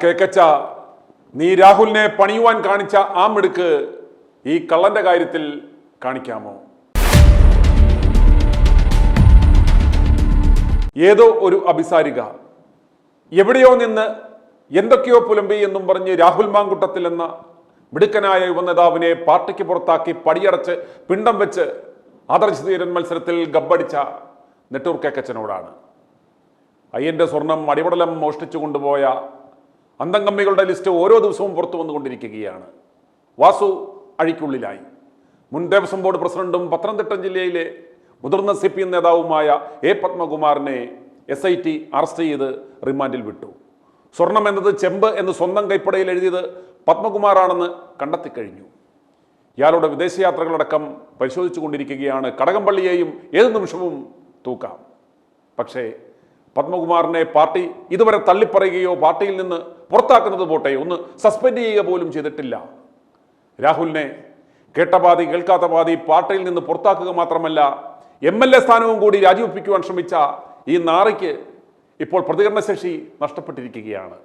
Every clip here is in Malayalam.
കേക്കച്ച, നീ രാഹുലിനെ പണിയുവാൻ കാണിച്ച ആ മിടുക്ക് ഈ കള്ളന്റെ കാര്യത്തിൽ കാണിക്കാമോ? ഏതോ ഒരു അഭിസാരിക എവിടെയോ നിന്ന് എന്തൊക്കെയോ പുലമ്പി എന്നും പറഞ്ഞ് രാഹുൽ മാങ്കുട്ടത്തിൽ എന്ന മിടുക്കനായ യുവനേതാവിനെ പാർട്ടിക്ക് പുറത്താക്കി പടിയടച്ച് പിണ്ടം വെച്ച് ആദർശ തീരൻ മത്സരത്തിൽ ഗബ്ബടിച്ച നെട്ടൂർ കേക്കച്ചനോടാണ്. അയ്യന്റെ സ്വർണം അടിപടലം മോഷ്ടിച്ചു കൊണ്ടുപോയ അന്തംകമ്മികളുടെ ലിസ്റ്റ് ഓരോ ദിവസവും പുറത്തു വന്നുകൊണ്ടിരിക്കുകയാണ്. വാസു അഴിക്കുള്ളിലായി. മുൻ ദേവസ്വം ബോർഡ് പ്രസിഡന്റും പത്തനംതിട്ട ജില്ലയിലെ മുതിർന്ന CPM നേതാവുമായ A. പത്മകുമാറിനെ SIT അറസ്റ്റ് ചെയ്ത് റിമാൻഡിൽ വിട്ടു. സ്വർണം എന്നത് ചെമ്പ് എന്ന് സ്വന്തം കൈപ്പടയിൽ എഴുതിയത് പത്മകുമാറാണെന്ന് കണ്ടെത്തിക്കഴിഞ്ഞു. ഇയാളുടെ വിദേശയാത്രകളടക്കം പരിശോധിച്ചു കൊണ്ടിരിക്കുകയാണ്. കടകംപള്ളിയെയും ഏത് നിമിഷവും തൂക്കാം. പക്ഷേ പത്മകുമാറിനെ പാർട്ടി ഇതുവരെ തള്ളിപ്പറയുകയോ പാർട്ടിയിൽ നിന്ന് പുറത്താക്കുന്നത് പോട്ടെ ഒന്ന് സസ്പെൻഡ് ചെയ്യുക പോലും ചെയ്തിട്ടില്ല. രാഹുലിനെ കേട്ട പാതി കേൾക്കാത്ത പാതി പാർട്ടിയിൽ നിന്ന് പുറത്താക്കുക മാത്രമല്ല MLA സ്ഥാനവും കൂടി രാജിവെപ്പിക്കുവാൻ ശ്രമിച്ച ഈ നാറിക്ക് ഇപ്പോൾ പ്രതികരണശേഷി നഷ്ടപ്പെട്ടിരിക്കുകയാണ്.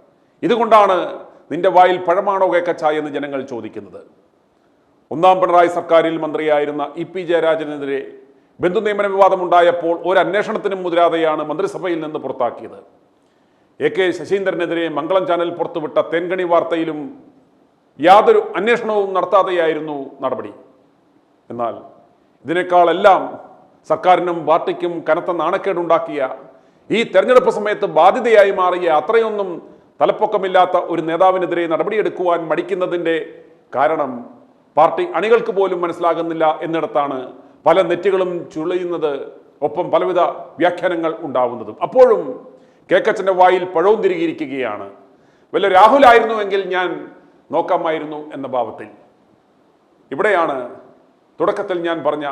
ഇതുകൊണ്ടാണ് നിന്റെ വായിൽ പഴമാണോ കേക്കച്ച എന്ന് ജനങ്ങൾ ചോദിക്കുന്നത്. ഒന്നാം പിണറായി സർക്കാരിൽ മന്ത്രിയായിരുന്ന EP ജയരാജനെതിരെ ബന്ധുനിയമന വിവാദമുണ്ടായപ്പോൾ ഒരു അന്വേഷണത്തിനും മുതിരാതെയാണ് മന്ത്രിസഭയിൽ നിന്ന് പുറത്താക്കിയത്. AK ശശീന്ദ്രനെതിരെ മംഗളം ചാനൽ പുറത്തുവിട്ട തേൻകണി വാർത്തയിലും യാതൊരു അന്വേഷണവും നടത്താതെയായിരുന്നു നടപടി. എന്നാൽ ഇതിനേക്കാളെല്ലാം സർക്കാരിനും പാർട്ടിക്കും കനത്ത നാണക്കേടുണ്ടാക്കിയ ഈ തെരഞ്ഞെടുപ്പ് സമയത്ത് ബാധ്യതയായി മാറിയ അത്രയൊന്നും തലപ്പൊക്കമില്ലാത്ത ഒരു നേതാവിനെതിരെ നടപടിയെടുക്കുവാൻ മടിക്കുന്നതിൻ്റെ കാരണം പാർട്ടി അണികൾക്ക് പോലും മനസ്സിലാകുന്നില്ല എന്നിടത്താണ് പല നെറ്റുകളും ചുളിയുന്നത്, ഒപ്പം പലവിധ വ്യാഖ്യാനങ്ങൾ ഉണ്ടാവുന്നതും. അപ്പോഴും കേക്കച്ചൻ്റെ വായിൽ പഴവും തിരികിയിരിക്കുകയാണ്. വല്ല രാഹുലായിരുന്നുവെങ്കിൽ ഞാൻ നോക്കാമായിരുന്നു എന്ന ഭാവത്തിൽ. ഇവിടെയാണ് തുടക്കത്തിൽ ഞാൻ പറഞ്ഞ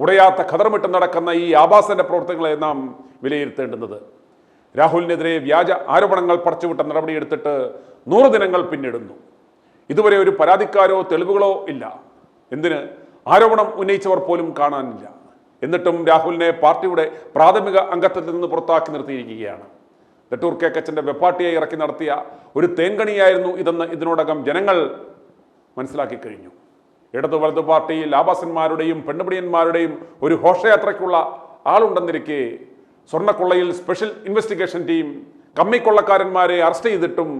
ഉടയാത്ത ഖദർമിട്ട് നടക്കുന്ന ഈ ആഭാസന്റെ പ്രവർത്തനങ്ങളെ നാം വിലയിരുത്തേണ്ടുന്നത്. രാഹുലിനെതിരെ വ്യാജ ആരോപണങ്ങൾ പടച്ചുവിട്ട നടപടിയെടുത്തിട്ട് 100 ദിനങ്ങൾ പിന്നിടുന്നു. ഇതുവരെ ഒരു പരാതിക്കാരോ തെളിവുകളോ ഇല്ല. എന്തിന് ആരോപണം ഉന്നയിച്ചവർ പോലും കാണാനില്ല. എന്നിട്ടും രാഹുലിനെ പാർട്ടിയുടെ പ്രാഥമിക അംഗത്വത്തിൽ നിന്ന് പുറത്താക്കി നിർത്തിയിരിക്കുകയാണ്. നെട്ടൂർ കേക്കച്ചൻ്റെ വെപ്പാട്ടിയെ ഇറക്കി നടത്തിയ ഒരു തേൻകണിയായിരുന്നു ഇതെന്ന് ഇതിനോടകം ജനങ്ങൾ മനസ്സിലാക്കി കഴിഞ്ഞു. ഇടതു വലതു പാർട്ടിയിൽ ആഭാസന്മാരുടെയും പെണ്ണുപിടിയന്മാരുടെയും ഒരു ഘോഷയാത്രയ്ക്കുള്ള ആളുണ്ടെന്നിരിക്കെ സ്വർണ്ണക്കൊള്ളയിൽ സ്പെഷ്യൽ ഇൻവെസ്റ്റിഗേഷൻ ടീം കമ്മിക്കൊള്ളക്കാരന്മാരെ അറസ്റ്റ് ചെയ്തിട്ടും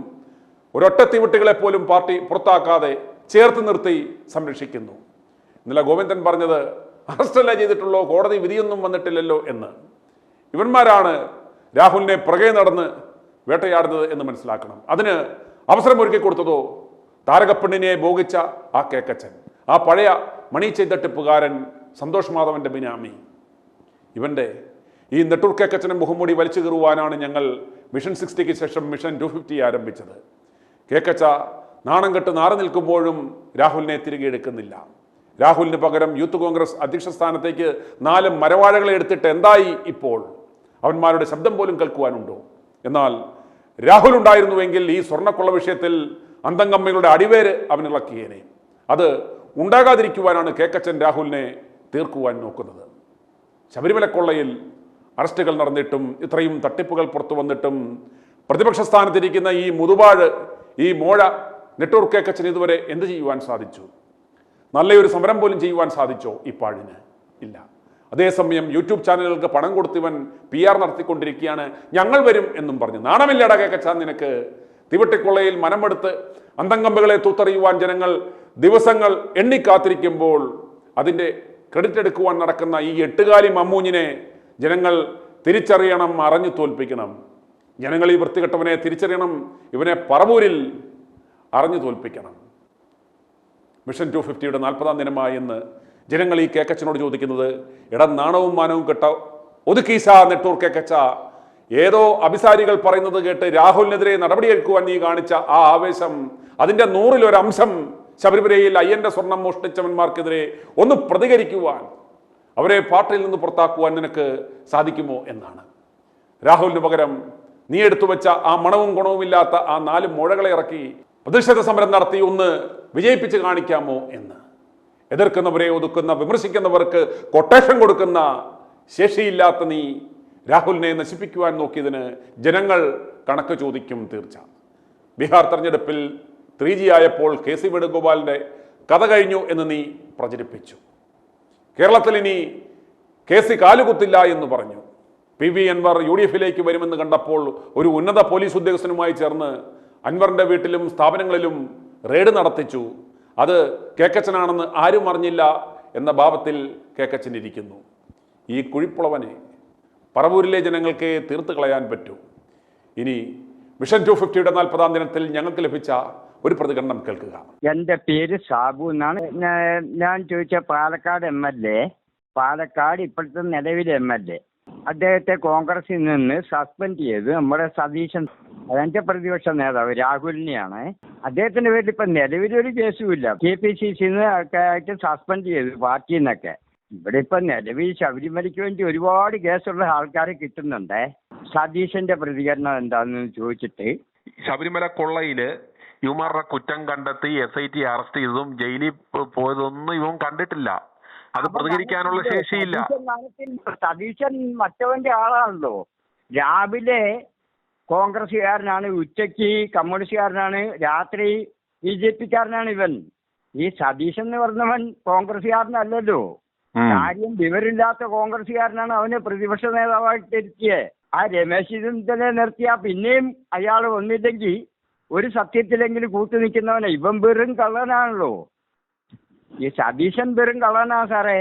ഒരൊറ്റ തീവട്ടികളെ പോലും പാർട്ടി പുറത്താക്കാതെ ചേർത്ത് നിർത്തി സംരക്ഷിക്കുന്നു. ഇന്നലെ ഗോവിന്ദൻ പറഞ്ഞത് അറസ്റ്റല്ല ചെയ്തിട്ടുള്ളൂ, കോടതി വിധിയൊന്നും വന്നിട്ടില്ലല്ലോ എന്ന്. ഇവന്മാരാണ് രാഹുലിനെ പുറകെ നടന്ന് വേട്ടയാടുന്നത് എന്ന് മനസ്സിലാക്കണം. അതിന് അവസരം ഒരുക്കി കൊടുത്തതോ താരകപ്പെണ്ണിനെ ഭോഗിച്ച ആ കേക്കച്ചൻ, ആ പഴയ മണി ചെയ്തട്ടിപ്പുകാരൻ സന്തോഷ് മാധവന്റെ ബിനാമി. ഇവന്റെ ഈ നെട്ടൂർ കേക്കച്ചനും മുഖംമൂടി വലിച്ചു കീറുവാനാണ് ഞങ്ങൾ മിഷൻ 60ക്ക് ശേഷം മിഷൻ 250 ആരംഭിച്ചത്. കേക്കച്ച നാണം കെട്ട് നാറി നിൽക്കുമ്പോഴും രാഹുലിനെ തിരികെ എടുക്കുന്നില്ല. രാഹുലിന് പകരം യൂത്ത് കോൺഗ്രസ് അധ്യക്ഷ സ്ഥാനത്തേക്ക് 4 മരവാഴകളെ എടുത്തിട്ട് എന്തായി ഇപ്പോൾ? അവന്മാരുടെ ശബ്ദം പോലും കേൾക്കുവാനുണ്ടോ? എന്നാൽ രാഹുൽ ഉണ്ടായിരുന്നുവെങ്കിൽ ഈ സ്വർണ്ണക്കൊള്ള വിഷയത്തിൽ അന്തംകമ്മികളുടെ അടിവേര് അവനിളക്കിയേനെ. അത് ഉണ്ടാകാതിരിക്കുവാനാണ് കേക്കച്ചൻ രാഹുലിനെ തീർക്കുവാൻ നോക്കുന്നത്. ശബരിമല കൊള്ളയിൽ അറസ്റ്റുകൾ നടന്നിട്ടും ഇത്രയും തട്ടിപ്പുകൾ പുറത്തു വന്നിട്ടും പ്രതിപക്ഷ സ്ഥാനത്തിരിക്കുന്ന ഈ മുതുവാഴ്, ഈ മോഴ നെട്ടൂർ കേക്കച്ചൻ ഇതുവരെ എന്ത് ചെയ്യുവാൻ സാധിച്ചു? നല്ലൊരു സമരം പോലും ചെയ്യുവാൻ സാധിച്ചോ ഈ പാഴിന്? ഇല്ല. അതേസമയം യൂട്യൂബ് ചാനലുകൾക്ക് പണം കൊടുത്തിവൻ PR നടത്തിക്കൊണ്ടിരിക്കുകയാണ്. ഞങ്ങൾ വരും എന്നും പറഞ്ഞു. നാണമില്ലടാ കേക്കച്ച നിനക്ക്? തീവട്ടിക്കൊള്ളയിൽ മനമെടുത്ത് അന്തംകമ്പികളെ തൂത്തറിയുവാൻ ജനങ്ങൾ ദിവസങ്ങൾ എണ്ണിക്കാത്തിരിക്കുമ്പോൾ അതിൻ്റെ ക്രെഡിറ്റ് എടുക്കുവാൻ നടക്കുന്ന ഈ 8കാലി മമ്മൂഞ്ഞിനെ ജനങ്ങൾ തിരിച്ചറിയണം, അറിഞ്ഞു തോൽപ്പിക്കണം. ജനങ്ങൾ ഈ വൃത്തികെട്ടവനെ തിരിച്ചറിയണം, ഇവനെ പറവൂരിൽ അറിഞ്ഞു തോൽപ്പിക്കണം. മിഷൻ 250യുടെ 40ാം ദിനമായി എന്ന് ജനങ്ങൾ ഈ കേക്കച്ചനോട് ചോദിക്കുന്നത്, നാണവും മാനവും കെട്ട ഒതുക്കീസ നെട്ടൂർ കേക്കച്ച, ഏതോ അഭിസാരികൾ പറയുന്നത് കേട്ട് രാഹുലിനെതിരെ നടപടിയെടുക്കുവാൻ നീ കാണിച്ച ആ ആവേശം, അതിൻ്റെ 100ൽ 1 അംശം ശബരിമലയിൽ അയ്യന്റെ സ്വർണം മോഷ്ടിച്ചവന്മാർക്കെതിരെ ഒന്ന് പ്രതികരിക്കുവാൻ, അവരെ പാർട്ടിയിൽ നിന്ന് പുറത്താക്കുവാൻ നിനക്ക് സാധിക്കുമോ എന്നാണ്. രാഹുലിന് പകരം നീ എടുത്തു വെച്ച ആ മണവും ഗുണവുമില്ലാത്ത ആ 4 മുഴകളെ ഇറക്കി പ്രതിഷേധ സമരം നടത്തി ഒന്ന് വിജയിപ്പിച്ച് കാണിക്കാമോ എന്ന്. എതിർക്കുന്നവരെ ഒതുക്കുന്ന, വിമർശിക്കുന്നവർക്ക് കൊട്ടേഷൻ കൊടുക്കുന്ന ശേഷിയില്ലാത്ത നീ രാഹുലിനെ നശിപ്പിക്കുവാൻ നോക്കിയതിന് ജനങ്ങൾ കണക്ക് ചോദിക്കും തീർച്ച. ബീഹാർ തെരഞ്ഞെടുപ്പിൽ 3G ആയപ്പോൾ KC വേണുഗോപാലിൻ്റെ കഥ കഴിഞ്ഞു എന്ന് നീ പ്രചരിപ്പിച്ചു. കേരളത്തിൽ ഇനി KC കാലുകുത്തില്ല എന്ന് പറഞ്ഞു. PV അൻവർ UDF-ലേക്ക് വരുമെന്ന് കണ്ടപ്പോൾ ഒരു ഉന്നത പോലീസ് ഉദ്യോഗസ്ഥനുമായി ചേർന്ന് അൻവറിൻ്റെ വീട്ടിലും സ്ഥാപനങ്ങളിലും റെയ്ഡ് നടത്തിച്ചു. അത് കേക്കച്ചനാണെന്ന് ആരും അറിഞ്ഞില്ല എന്ന ഭാവത്തിൽ കേക്കച്ചൻ ഇരിക്കുന്നു. ഈ കുഴിപ്പുളവനെ പറവൂരിലെ ജനങ്ങൾക്ക് തീർത്ത് കളയാൻ പറ്റൂ. ഇനി മിഷൻ 250യുടെ 40ാം ദിനത്തിൽ ഞങ്ങൾക്ക് ലഭിച്ച ഒരു പ്രതികരണം കേൾക്കുക. എൻ്റെ പേര് സാബു എന്നാണ്. ഞാൻ ചോദിച്ച പാലക്കാട് MLA, പാലക്കാട് ഇപ്പോഴത്തെ നിലവിലെ MLA, അദ്ദേഹത്തെ കോൺഗ്രസിൽ നിന്ന് സസ്പെൻഡ് ചെയ്ത് നമ്മുടെ സതീശൻ, അതെന്റെ പ്രതിപക്ഷ നേതാവ് രാഹുലിനെയാണ്. അദ്ദേഹത്തിന്റെ പേരിൽ ഇപ്പൊ നിലവിലൊരു കേസുമില്ല. KPCC-ന്ന് ആയിട്ട് സസ്പെൻഡ് ചെയ്തു പാർട്ടിയിൽ നിന്നൊക്കെ. ഇവിടെ ഇപ്പൊ നിലവിൽ ശബരിമലയ്ക്ക് വേണ്ടി ഒരുപാട് കേസുള്ള ആൾക്കാരെ കിട്ടുന്നുണ്ട്. സതീശന്റെ പ്രതികരണം എന്താണെന്ന് ചോദിച്ചിട്ട്, ശബരിമല കൊള്ളയില് ഇവന്മാരുടെ കുറ്റം കണ്ടെത്തി SIT അറസ്റ്റ് ചെയ്തതും ജയിലിൽ പോയതൊന്നും ഇവൻ കണ്ടിട്ടില്ല. അത് പ്രതികരിക്കാനുള്ള ശേഷിയില്ല. സതീശൻ മറ്റവന്റെ ആളാണല്ലോ. രാവിലെ കോൺഗ്രസ്സുകാരനാണ്, ഉച്ചയ്ക്ക് കമ്മ്യൂണിസ്റ്റുകാരനാണ്, രാത്രി BJP-ക്കാരനാണ് ഇവൻ. ഈ സതീശൻ എന്ന് പറഞ്ഞവൻ കോൺഗ്രസ്സുകാരനല്ലല്ലോ. കാര്യം വിവരമില്ലാത്ത കോൺഗ്രസ്സുകാരനാണ് അവനെ പ്രതിപക്ഷ നേതാവായിട്ട് ഇരുത്തിയത്. ആ രമേശ് ചെന്നിത്തലയെ നിർത്തിയാൽ പിന്നെയും അയാൾ ഒന്നില്ലെങ്കിൽ ഒരു സത്യത്തിലെങ്കിലും കൂട്ടു നിൽക്കുന്നവനെ. ഇവൻ വെറും കള്ളനാണല്ലോ. ഈ സതീശൻ വെറും കള്ളനാ സാറേ.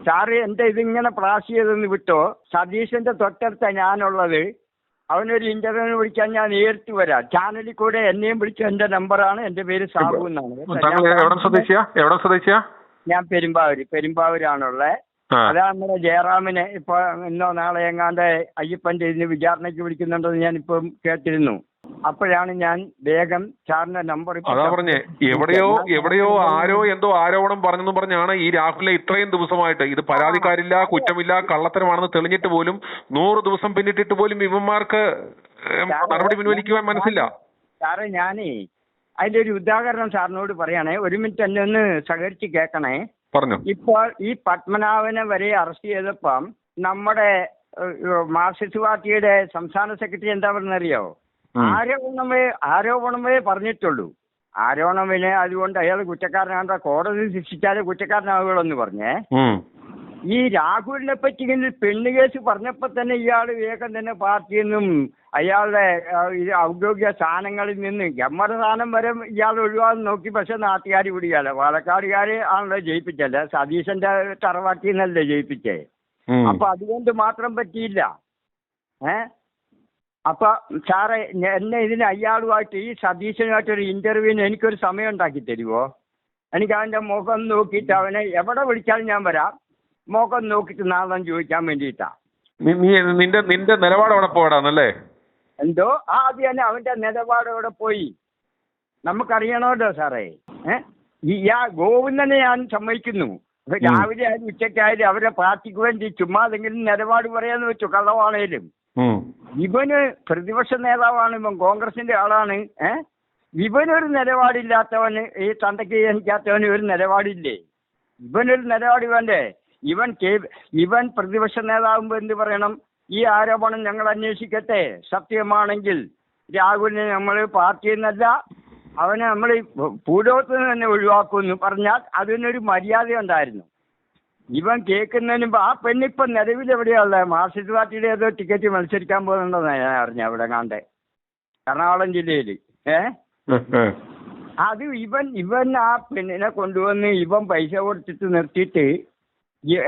സാറ് എൻ്റെ ഇതിങ്ങനെ പ്ലാസ് ചെയ്തെന്ന് വിട്ടോ. സതീശന്റെ തൊട്ടടുത്ത ഞാനുള്ളത്. അവനൊരു ഇന്റർവ്യൂവിന് വിളിക്കാൻ ഞാൻ നേരിട്ട് വരാം. ചാനലിൽ കൂടെ എന്നെയും വിളിച്ച എൻ്റെ നമ്പറാണ്. എൻ്റെ പേര് സാബു എന്നാണ്. ഞാൻ പെരുമ്പാവൂരാണുള്ളത്. അതാണ് നമ്മുടെ ജയറാമിനെ ഇപ്പൊ ഇന്നോ നാളെ എങ്ങാണ്ട് അയ്യപ്പന്റെ ഇതിന് വിചാരണയ്ക്ക് വിളിക്കുന്നുണ്ടെന്ന് ഞാൻ ഇപ്പം കേട്ടിരുന്നു. അപ്പോഴാണ് ഞാൻ വേഗം സാറിന്റെ നമ്പർ പറഞ്ഞേ. എവിടെയോ ആരോ എന്തോ ആരോപണം പറഞ്ഞെന്ന് പറഞ്ഞാണ് ഈ രാഹുലിനെ ഇത്രയും ദിവസമായിട്ട് ഇത് പരാതിക്കാരില്ല, കുറ്റമില്ല, കള്ളത്തരമാണെന്ന് തെളിഞ്ഞിട്ട് പോലും 100 ദിവസം പിന്നിട്ടിട്ട് പോലും ഇവന്മാർക്ക് നടപടി പിൻവലിക്കുവാൻ മനസ്സില്ല. സാറേ, ഞാനേ അതിന്റെ ഒരു ഉദാഹരണം സാറിനോട് പറയണേ. ഒരു മിനിറ്റ് എന്നെ ഒന്ന് സഹകരിച്ച് കേൾക്കണേ. പറഞ്ഞു. ഇപ്പോൾ ഈ പത്മനാഭനെ വരെ അറസ്റ്റ് ചെയ്തപ്പം നമ്മുടെ മാർക്സിസ്റ്റ് പാർട്ടിയുടെ സംസ്ഥാന സെക്രട്ടറി എന്താ പറഞ്ഞറിയോ? ആരോപണമേ പറഞ്ഞിട്ടുള്ളൂ. ആരോപണമിനെ അതുകൊണ്ട് അയാൾ കുറ്റക്കാരനാണ്ട, കോടതി ശിക്ഷിച്ചാലേ കുറ്റക്കാരനാവുകയുള്ളൂ എന്ന് പറഞ്ഞേ. ഈ രാഹുലിനെ പറ്റി ഇങ്ങനെ പെണ്ണ് കേസ് പറഞ്ഞപ്പോ തന്നെ ഇയാൾ വേഗം തന്നെ പാർട്ടിയിൽ നിന്നും അയാളുടെ ഔദ്യോഗിക സ്ഥാനങ്ങളിൽ നിന്ന് ഗമ്മറ സ്ഥാനം വരെ ഇയാൾ ഒഴിവാന്ന് നോക്കി. പക്ഷെ നാട്ടുകാർ പിടിക്കാല. പാലക്കാടുകാര് ആണല്ലോ ജയിപ്പിച്ചല്ലേ, സതീശന്റെ തറവാട്ടിൽ നിന്നല്ലേ ജയിപ്പിച്ചേ. അപ്പൊ അതുകൊണ്ട് മാത്രം പറ്റിയില്ല. അപ്പൊ സാറേ, എന്നെ ഇതിന് അയാളുമായിട്ട് ഈ സതീശനുമായിട്ടൊരു ഇന്റർവ്യൂവിന് എനിക്കൊരു സമയം ഉണ്ടാക്കി തരുമോ? എനിക്ക് അവന്റെ മുഖം നോക്കിയിട്ട് അവനെ എവിടെ വിളിച്ചാലും ഞാൻ വരാം. മുഖം നോക്കിയിട്ട് നാളെ ചോദിക്കാൻ വേണ്ടിയിട്ടാ. നിന്റെ നിലപാട് അവിടെ പോടാന്നല്ലേ? എന്തോ ആദ്യം തന്നെ അവന്റെ നിലപാട് അവിടെ പോയി നമുക്കറിയണമല്ലോ സാറേ. ഗോവിന്ദനെ ഞാൻ സമ്മതിക്കുന്നു. രാവിലെ ആയാലും ഉച്ചയ്ക്കായാലും അവരുടെ പാർട്ടിക്ക് വേണ്ടി ചുമ്മാതെങ്കിലും നിലപാട് പറയാന്ന് വെച്ചു, കള്ളവാണേലും. ഇവന് പ്രതിപക്ഷ നേതാവാണ്, ഇവൻ കോൺഗ്രസിന്റെ ആളാണ്. ഇവനൊരു നിലപാടില്ലാത്തവന്, ഈ തന്തയ്ക്ക് ജനിക്കാത്തവന് ഒരു നിലപാടില്ലേ? ഇവനൊരു നിലപാട് വേണ്ടേ? ഇവൻ പ്രതിപക്ഷ നേതാവുമ്പോ എന്ത് പറയണം? ഈ ആരോപണം ഞങ്ങൾ അന്വേഷിക്കട്ടെ, സത്യമാണെങ്കിൽ രാഹുലിനെ നമ്മൾ പാർട്ടിയിൽ നിന്നല്ല, അവനെ നമ്മൾ പൂടോത്ത് തന്നെ ഒഴിവാക്കുമെന്ന് പറഞ്ഞാൽ അതിനൊരു മര്യാദ ഉണ്ടായിരുന്നു. ഇവൻ കേൾക്കുന്നതിന് മുമ്പ് ആ പെണ്ണിപ്പം നിലവിലെവിടെയുള്ളത്? മാർക്സിസ്റ്റ് പാർട്ടിയുടെ ഏതോ ടിക്കറ്റ് മത്സരിക്കാൻ പോകുന്നുണ്ടെന്നാണ് ഞാൻ അറിഞ്ഞ അവിടെ കാണ്ടേ, എറണാകുളം ജില്ലയിൽ. അത് ഇവൻ ആ പെണ്ണിനെ കൊണ്ടുവന്ന് ഇവൻ പൈസ കൊടുത്തിട്ട് നിർത്തിയിട്ട്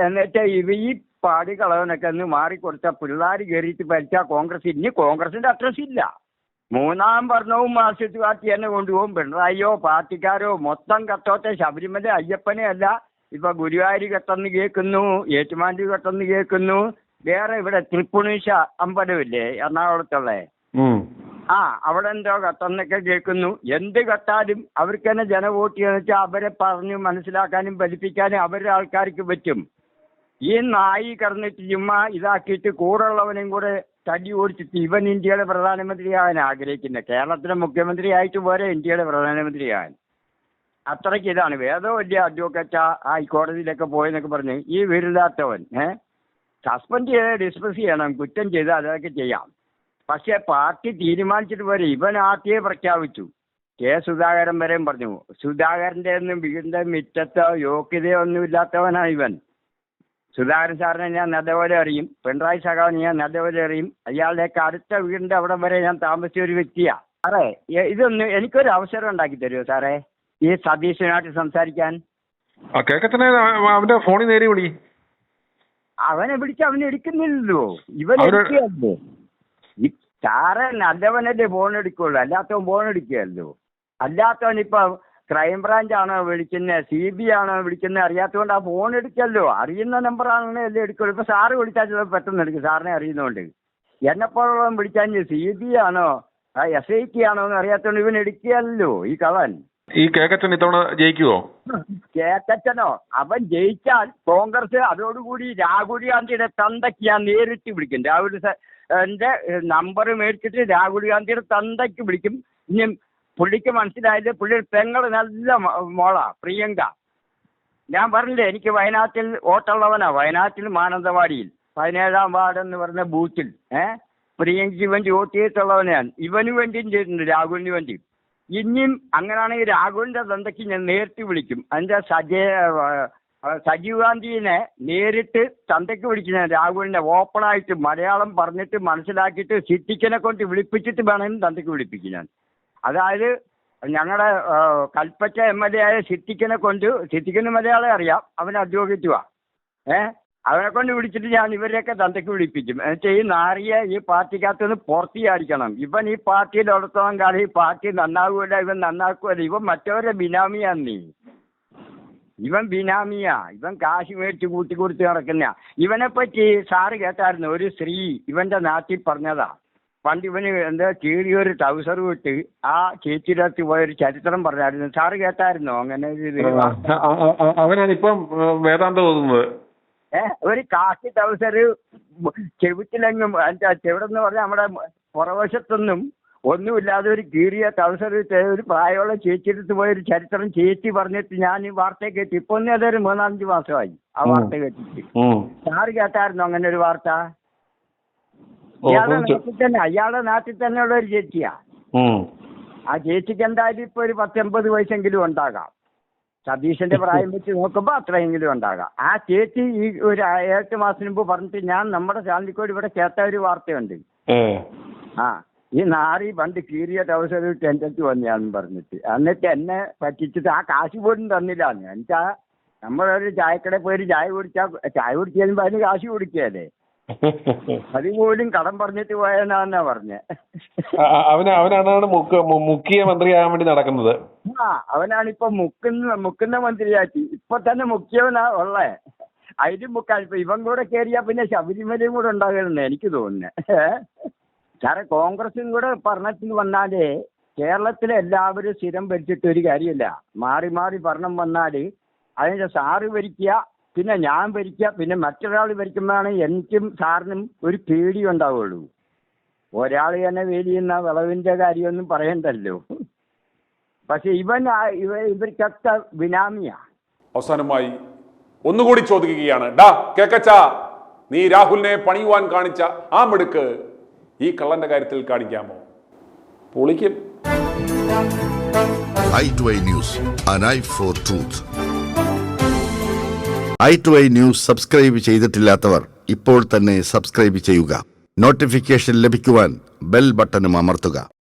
എന്നിട്ട് ഈ പാടി കളവനൊക്കെ ഒന്ന് മാറിക്കൊടുത്ത പിള്ളേർ കയറിയിട്ട് ഭരിച്ചാൽ കോൺഗ്രസിന്റെ അഡ്രസ് ഇല്ല. 3ാം ഭരണവും മാർക്സിസ്റ്റ് പാർട്ടി തന്നെ കൊണ്ടുപോകും. പിണറായിയോ പാർട്ടിക്കാരോ മൊത്തം കത്തോട്ടെ. ശബരിമല അയ്യപ്പനെ അല്ല, ഇപ്പൊ ഗുരുവായൂർ കെട്ടെന്ന് കേൾക്കുന്നു, ഏറ്റുമാനൂർ കെട്ടെന്ന് കേൾക്കുന്നു, വേറെ ഇവിടെ തൃപ്പുണീശ അമ്പലമില്ലേ എറണാകുളത്തുള്ള, അവിടെ എന്തോ കെട്ടെന്നൊക്കെ കേൾക്കുന്നു. എന്ത് കെട്ടാലും അവർക്ക് തന്നെ ജനവോട്ട് ചെയ്യാന്ന് വെച്ചാൽ അവരെ പറഞ്ഞ് മനസ്സിലാക്കാനും ഫലിപ്പിക്കാനും അവരുടെ ആൾക്കാർക്ക് പറ്റും. ഈ നായി കടന്നിട്ട് ചുമ്മാ ഇതാക്കിയിട്ട് കൂടെയുള്ളവനെയും കൂടെ തല്ലി ഓടിച്ചിട്ട് ഇവൻ ഇന്ത്യയുടെ പ്രധാനമന്ത്രിയാകാൻ ആഗ്രഹിക്കുന്നത്. കേരളത്തിലെ മുഖ്യമന്ത്രി ആയിട്ട് പോരെ ഇന്ത്യയുടെ പ്രധാനമന്ത്രിയാകാൻ. അത്രയ്ക്ക് ഇതാണ്. വേദോ വലിയ അഡ്വക്കറ്റ് ഹൈക്കോടതിയിലൊക്കെ പോയെന്നൊക്കെ പറഞ്ഞ് ഈ വീരില്ലാത്തവൻ സസ്പെൻഡ് ചെയ്ത് ഡിസ്മിസ് ചെയ്യണം. കുറ്റം ചെയ്ത് അതൊക്കെ ചെയ്യാം. പക്ഷെ പാർട്ടി തീരുമാനിച്ചിട്ട് പോരെ. ഇവൻ ആദ്യമേ പ്രഖ്യാപിച്ചു. കെ സുധാകരൻ വരെയും പറഞ്ഞു. സുധാകരന്റെ ഒന്നും വീടിന്റെ മുറ്റത്തോ യോഗ്യതയോ ഒന്നും ഇല്ലാത്തവനാണ് ഇവൻ. സുധാകരൻ സാറിനെ ഞാൻ നല്ലപോലെ അറിയും, പിണറായി സഖാവിനെ ഞാൻ നല്ലപോലെ അറിയും. അയാളുടെയൊക്കെ അടുത്ത വീടിന്റെ അവിടെ വരെ ഞാൻ താമസിച്ച ഒരു വ്യക്തിയാ. സാറേ ഇതൊന്ന് എനിക്കൊരു അവസരം ഉണ്ടാക്കി തരുമോ സാറേ ഈ സതീശനായിട്ട് സംസാരിക്കാൻ? കേക്കച്ചനെ അവന്റെ ഫോണിൽ നേരി വിളി. അവനെ വിളിച്ച് അവൻ എടുക്കുന്നില്ലല്ലോ. ഇവൻ എടുക്കുകയല്ലോ. ഈ സാറേ നല്ലവനല്ലേ ഫോൺ എടുക്കുള്ളൂ, അല്ലാത്തവൻ ഫോൺ എടുക്കുകയല്ലോ. അല്ലാത്തവൻ ഇപ്പൊ ക്രൈംബ്രാഞ്ച് ആണോ വിളിക്കുന്നത്, CBI ആണോ വിളിക്കുന്നത് അറിയാത്തതുകൊണ്ട് ആ ഫോൺ എടുക്കല്ലോ. അറിയുന്ന നമ്പറാണെന്നേ അല്ലേ എടുക്കുള്ളൂ. ഇപ്പൊ സാറ് വിളിച്ചാൽ ചിലപ്പോൾ പെട്ടെന്ന് എടുക്കും, സാറിനെ അറിയുന്നതുകൊണ്ട്. എന്നെപ്പോലുള്ള വിളിച്ചാൽ CBI ആണോ SIT ആണോ എന്ന് അറിയാത്തതുകൊണ്ട് ഇവൻ എടുക്കുകയല്ലോ ഈ കള്ളൻ. ഈ കേക്കച്ചൻ ഇത്തവണ ജയിക്കുവോ? കേക്കച്ചനോ? അവൻ ജയിച്ചാൽ കോൺഗ്രസ് അതോടുകൂടി രാഹുൽ ഗാന്ധിയുടെ തന്തയ്ക്ക് ഞാൻ നേരിട്ട് വിളിക്കും. രാഹുൽ എന്റെ നമ്പർ മേടിച്ചിട്ട് രാഹുൽ ഗാന്ധിയുടെ തന്തയ്ക്ക് വിളിക്കും. ഇനി പുള്ളിക്ക് മനസ്സിലായത് പുള്ളി പെങ്ങള് നല്ല മോളാ പ്രിയങ്ക. ഞാൻ പറഞ്ഞില്ലേ എനിക്ക് വയനാട്ടിൽ വോട്ടുള്ളവനാ. വയനാട്ടിൽ മാനന്തവാടിയിൽ 17-ാം വാർഡ് എന്ന് പറഞ്ഞ ബൂത്തിൽ പ്രിയങ്കയ്ക്ക് വേണ്ടി വോട്ട് ചെയ്തിട്ടുള്ളവനാണ്. ഇവന് വേണ്ടിയും ചെയ്തിട്ടുണ്ട്, രാഹുലിന് വേണ്ടി. ഇനിയും അങ്ങനെയാണെങ്കിൽ രാഹുലിന്റെ തന്തയ്ക്ക് ഞാൻ നേരിട്ട് വിളിക്കും. അതിന്റെ സജീവ് ഗാന്ധിനെ നേരിട്ട് തന്തയ്ക്ക് വിളിക്കുന്ന രാഹുലിനെ ഓപ്പണായിട്ട് മലയാളം പറഞ്ഞിട്ട് മനസ്സിലാക്കിയിട്ട് സിറ്റിക്കനെ കൊണ്ട് വിളിപ്പിച്ചിട്ട് വേണമെങ്കിൽ തന്തയ്ക്ക് വിളിപ്പിക്കും ഞാൻ. അതായത് ഞങ്ങളുടെ കൽപ്പറ്റ MLA ആയ സിറ്റിക്കനെ കൊണ്ട്, സിറ്റിക്കന് മലയാളം അറിയാം, അവൻ അഡ്വക്കേറ്റുവാ. അവനെ കൊണ്ട് വിളിച്ചിട്ട് ഞാൻ ഇവരെയൊക്കെ തന്തയ്ക്ക് വിളിപ്പിക്കും. എന്നിട്ട് ഈ നാറിയെ ഈ പാർട്ടിക്കകത്തുനിന്ന് പുറത്തിയായിരിക്കണം. ഇവൻ ഈ പാർട്ടിയിൽ ഉടത്തോളം കാലം ഈ പാർട്ടി നന്നാകൂല, ഇവൻ നന്നാക്കുമല്ല. ഇവൻ മറ്റവരെ ബിനാമിയാന്ന് നീ. ഇവൻ ബിനാമിയാ. ഇവൻ കാശ് മേടിച്ച് കൂട്ടിക്കൊടുത്ത് നടക്കുന്ന. ഇവനെ പറ്റി സാറ് കേട്ടായിരുന്നു? ഒരു സ്ത്രീ ഇവന്റെ നാട്ടിൽ പറഞ്ഞതാ. പണ്ട് ഇവന് എന്താ കീറിയൊരു ട്രൗസർ വിട്ട് ആ ചേച്ചിയുടെ അടുത്ത് പോയൊരു ചരിത്രം പറഞ്ഞായിരുന്നു. സാറ് കേട്ടായിരുന്നോ അങ്ങനെ? അവനാണിപ്പം വേദാന്തം തോന്നുന്നത്. ഒരു കാക്കി ട്രൗസർ ചെവിട്ടിലെങ്ങും ചെവിടെന്ന് പറഞ്ഞാൽ നമ്മുടെ പുറവശത്തൊന്നും ഒന്നുമില്ലാതെ ഒരു കീറിയ ട്രൗസർ ഒരു പ്രായമുള്ള ചേച്ചിയുടെ അടുത്ത് പോയൊരു ചരിത്രം ചേച്ചി പറഞ്ഞിട്ട് ഞാൻ ഈ വാർത്ത കേട്ടു. ഇപ്പൊ ഒന്നും അതൊരു 3-5 മാസമായി ആ വാർത്ത കേട്ടിട്ട്. സാറ് കേട്ടായിരുന്നോ അങ്ങനെ ഒരു വാർത്ത? അയാളുടെ നാട്ടിൽ തന്നെയുള്ള ഒരു ചേച്ചിയാ. ആ ചേച്ചിക്ക് എന്തായാലും ഇപ്പൊ ഒരു 10-80 വയസ്സെങ്കിലും ഉണ്ടാകാം. സതീശന്റെ പ്രായം വെച്ച് നോക്കുമ്പോ അത്രയെങ്കിലും ഉണ്ടാകാം. ആ ചേച്ചി ഈ ഒരു 8 മാസം മുമ്പ് പറഞ്ഞിട്ട് ഞാൻ നമ്മുടെ ചാനലിക്കോട് ഇവിടെ കേട്ട ഒരു വാർത്തയുണ്ട്. ഈ നാറി പണ്ട് കീറിയ ട്രൗസർ എന്റെ അടുത്ത് വന്നയാണെന്ന് പറഞ്ഞിട്ട്, എന്നിട്ട് എന്നെ പറ്റിച്ചിട്ട് ആ കാശ് പോലും തന്നില്ലാന്ന്. എന്നുവെച്ചാ നമ്മളൊരു ചായക്കടയിൽ പോയി ചായ കുടിച്ചാലും അതിന് കാശ് കൊടുക്കുകയല്ലേ. അതുപോലും കടം പറഞ്ഞിട്ട് പോയെന്നാ പറഞ്ഞേ. അവനാണ് മുഖ്യ മന്ത്രിയാകാൻ വേണ്ടി നടക്കുന്നത്. അവനാണിപ്പൊ മുക്കുന്ന മന്ത്രിയാക്കി. ഇപ്പൊ തന്നെ മുഖ്യവനാ ഉള്ളേ. അതിലും മുക്കാൻ ഇപ്പൊ ഇവൻ കൂടെ കയറിയാ പിന്നെ ശബരിമലയും കൂടെ ഉണ്ടാകുമെന്ന് എനിക്ക് തോന്നുന്നത്. സാറേ കോൺഗ്രസും കൂടെ ഭരണത്തിൽ വന്നാലേ കേരളത്തിലെ എല്ലാവരും സ്ഥിരം ഭരിച്ചിട്ട് ഒരു കാര്യമില്ല. മാറി മാറി ഭരണം വന്നാല് അതിന്റെ സാറ് ഭരിക്കുക, പിന്നെ ഞാൻ ഭരിക്കുക, പിന്നെ മറ്റൊരാൾ ഭരിക്കുമ്പോഴാണ് എനിക്കും സാറിനും ഒരു പേടി ഉണ്ടാവുള്ളൂ. ഒരാൾ തന്നെ വേലിയുന്ന വിളവിന്റെ കാര്യമൊന്നും പറയണ്ടല്ലോ. പക്ഷെ ഇവർക്കൊക്കെ ബിനാമിയാ. അവസാനമായി ഒന്നുകൂടി ചോദിക്കുകയാണ്, കേക്കച്ച, നീ രാഹുലിനെ പണിയുവാൻ കാണിച്ച ആ മിടുക്ക് ഈ കള്ളന്റെ കാര്യത്തിൽ കാണിക്കാമോ? പൊളിക്കും. i2i News, an eye for truth. i2i News subscribe ചെയ്തിട്ടില്ലാത്തവർ ഇപ്പോൾ തന്നെ സബ്സ്ക്രൈബ് ചെയ്യുക. നോട്ടിഫിക്കേഷൻ ലഭിക്കുവാൻ ബെൽ ബട്ടണും അമർത്തുക.